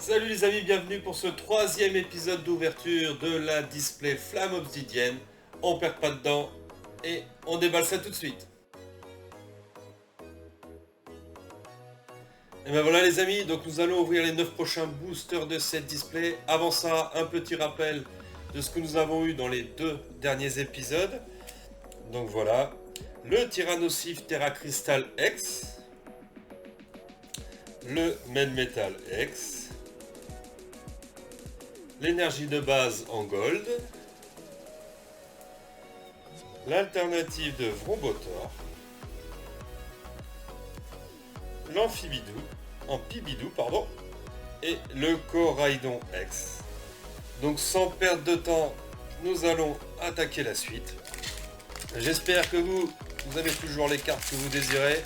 Salut les amis, bienvenue pour ce troisième épisode d'ouverture de la display Flamme Obsidienne. On perd pas de temps et on déballe ça tout de suite. Et ben voilà les amis, donc nous allons ouvrir les 9 prochains boosters de cette display. Avant ça, un petit rappel de ce que nous avons eu dans les deux derniers épisodes. Donc voilà, le Tyrannosif Terra Crystal X, le Melmetal X, l'énergie de base en gold, l'alternative de Vrombotor, l'amphibidou, Ampibidou pardon, et le Coraidon X. Donc sans perdre de temps, nous allons attaquer la suite. J'espère que vous avez toujours les cartes que vous désirez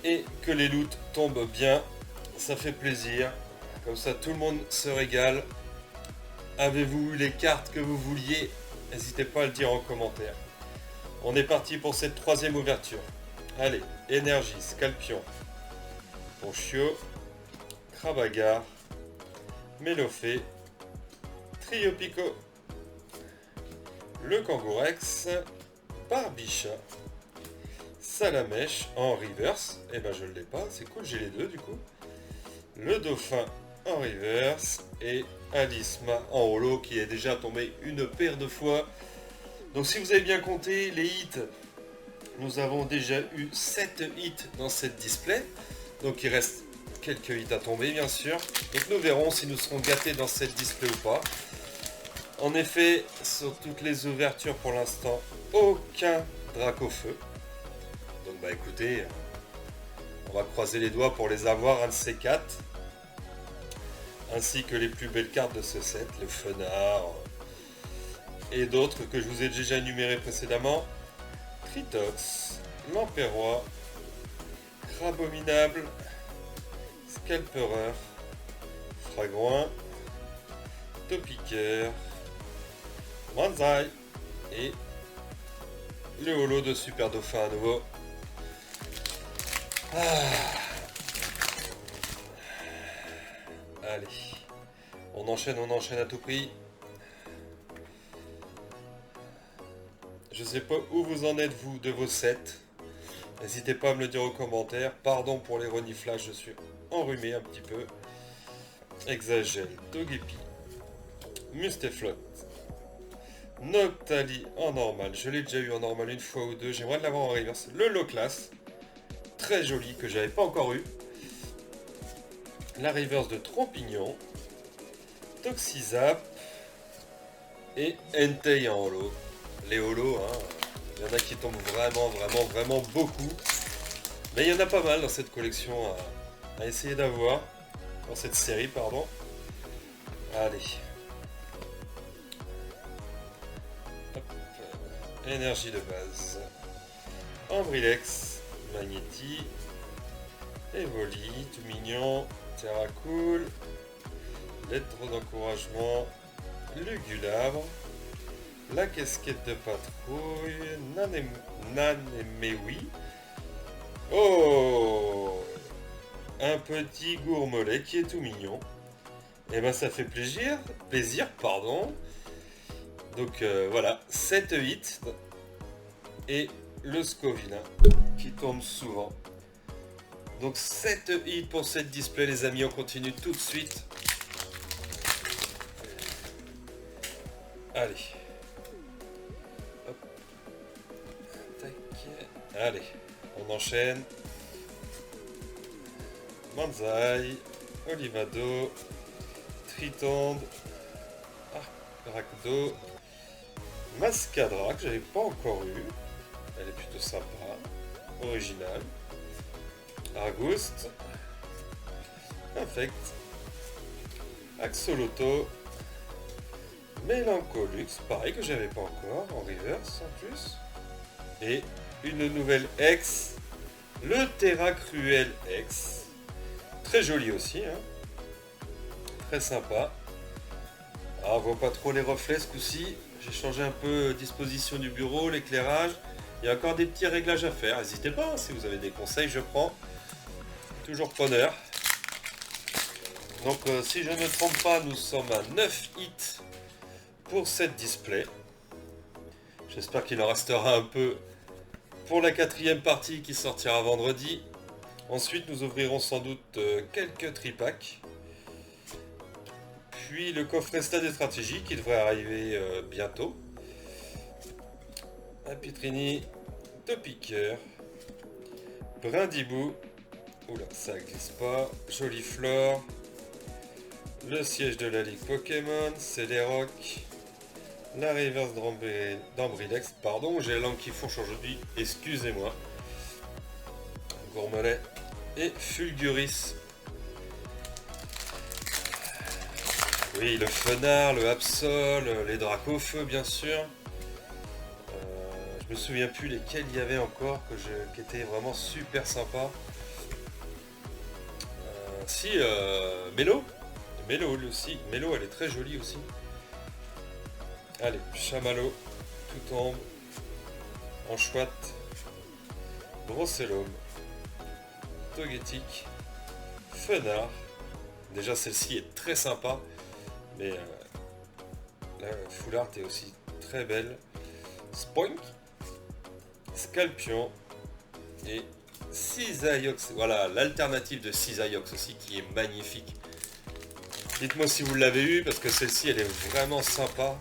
et que les loots tombent bien, ça fait plaisir. Comme ça tout le monde se régale. Avez-vous eu les cartes que vous vouliez? N'hésitez pas à le dire en commentaire. On est parti pour cette troisième ouverture. Allez, énergie, Scalpion, Ponchio, Krabagar, Mélophée, Triopico, le Kangourex, Barbicha, Salamèche en reverse. Et ben je ne l'ai pas, c'est cool, j'ai les deux du coup. Le Dauphin en reverse et Alisma en holo qui est déjà tombé une paire de fois. Donc si vous avez bien compté les hits, nous avons déjà eu 7 hits dans cette display. Donc il reste quelques hits à tomber bien sûr. Donc nous verrons si nous serons gâtés dans cette display ou pas. En effet, sur toutes les ouvertures pour l'instant, aucun Dracofeu. Donc bah écoutez, on va croiser les doigts pour les avoir, un de ces quatre. Ainsi que les plus belles cartes de ce set, le Fenard et d'autres que je vous ai déjà énumérés précédemment. Tritox, Lamperrois, Crabominable, Scalperer, Fragouin, Topiqueur, Manzai et le holo de Super Dauphin à nouveau. Allez, on enchaîne à tout prix. Je sais pas où vous en êtes vous de vos sets. N'hésitez pas à me le dire aux commentaires. Pardon pour les reniflages, je suis enrhumé un petit peu. Exagel, Togepi, Mustaflot, Noctali en normal. Je l'ai déjà eu en normal une fois ou deux. J'aimerais l'avoir en reverse. Le Loclas, très joli, que j'avais pas encore eu. La reverse de Trompignon, Toxizap et Entei en holo. Les holos, hein, il y en a qui tombent vraiment beaucoup. Mais il y en a pas mal dans cette collection à essayer d'avoir. Dans cette série, pardon. Allez. Hop. Énergie de base. Ambrilex, Magnéti, Evoli, tout mignon. Terracool, lettre d'encouragement, Lugulabre, la casquette de patrouille, Nanemewi. Oh, un petit gourmelet qui est tout mignon. Et ben ça fait plaisir, pardon. Donc voilà, 7 hits et le Scovina qui tombe souvent. Donc 7 hits pour cette display les amis, on continue tout de suite. Allez. Hop. Tac. Allez, on enchaîne. Manzai, Olivado, Tritonde, Arachdo, Mascadra que j'avais pas encore eu. Elle est plutôt sympa, originale. Argouste, Infect, Axoloto, Mélancolux, pareil que j'avais pas encore, en reverse en plus. Et une nouvelle X, le Terra Cruel X. Très joli aussi, hein. Très sympa. Ah, on voit pas trop les reflets ce coup-ci. J'ai changé un peu disposition du bureau, l'éclairage. Il y a encore des petits réglages à faire. N'hésitez pas, hein, si vous avez des conseils, je prends. Toujours preneur. Donc si je ne me trompe pas, nous sommes à 9 hits pour cette display. J'espère qu'il en restera un peu pour la 4e partie qui sortira vendredi. Ensuite nous ouvrirons sans doute quelques tripacks. Puis le coffret stade et stratégie qui devrait arriver bientôt. Un Pitrini, 2 piqueurs, Brindibou, oula ça glisse pas, Jolie Flore, le siège de la Ligue Pokémon, Celeroc, la reverse d'Ambrilex, pardon, j'ai la langue qui fourche aujourd'hui, excusez-moi, Gourmelet et Fulguris. Oui, le Fenard, le Absol, les Dracofeu bien sûr. Je me souviens plus lesquels il y avait encore qui étaient vraiment super sympas. Si, Mélo. Mélo aussi. Mélo, elle est très jolie aussi. Allez, Chamallow, tout tombe. Anchouette, Brocellum, Togetic, Fenard. Déjà celle-ci est très sympa. Mais la full art est aussi très belle. Spoink, Scalpion et Cisaiox. Voilà, l'alternative de Cisaiox aussi qui est magnifique. Dites-moi si vous l'avez eu parce que celle-ci elle est vraiment sympa.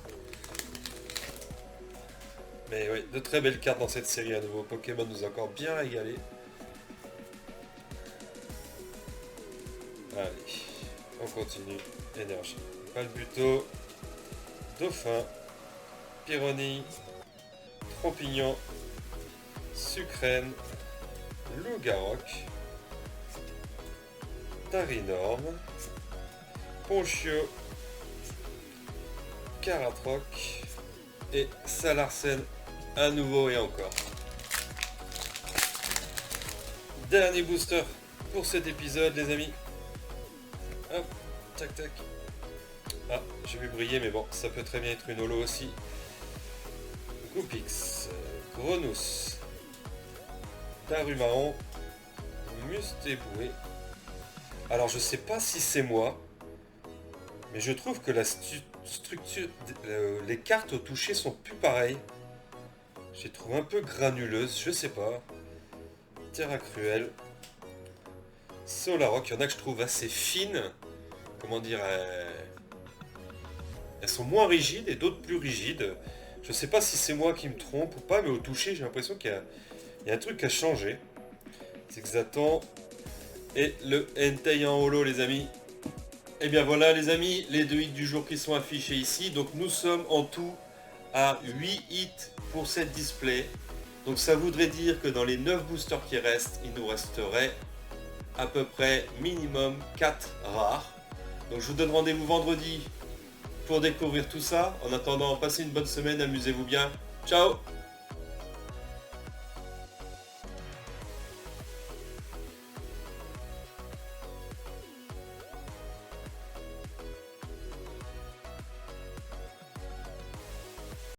Mais oui, de très belles cartes dans cette série à nouveau. Pokémon nous a encore bien régalé. Allez, on continue. Énergie. Palbuto, Dauphin, Pyronie, Trompignon, Sucrène, Lougaroc, Tarinorme, Ponchio, Caratroc et Salarsen à nouveau et encore. Dernier booster pour cet épisode les amis. Hop, tac tac. Ah, j'ai vu briller mais bon, ça peut très bien être une holo aussi. Goupix, Grenousse, Darumarron, Mustéboué. Alors je sais pas si c'est moi, mais je trouve que la structure, les cartes au toucher sont plus pareilles. Je les trouve un peu granuleuses, je sais pas. Terra Cruel, Solaroc, il y en a que je trouve assez fines. Comment dire, elles sont moins rigides et d'autres plus rigides. Je sais pas si c'est moi qui me trompe ou pas, mais au toucher, j'ai l'impression qu'il y a un truc qui a changé. C'est Xaton et le Entei en holo, les amis. Et bien voilà, les amis, les 2 hits du jour qui sont affichés ici. Donc nous sommes en tout à 8 hits pour cette display. Donc ça voudrait dire que dans les 9 boosters qui restent, il nous resterait à peu près minimum 4 rares. Donc je vous donne rendez-vous vendredi pour découvrir tout ça. En attendant, passez une bonne semaine, amusez-vous bien. Ciao!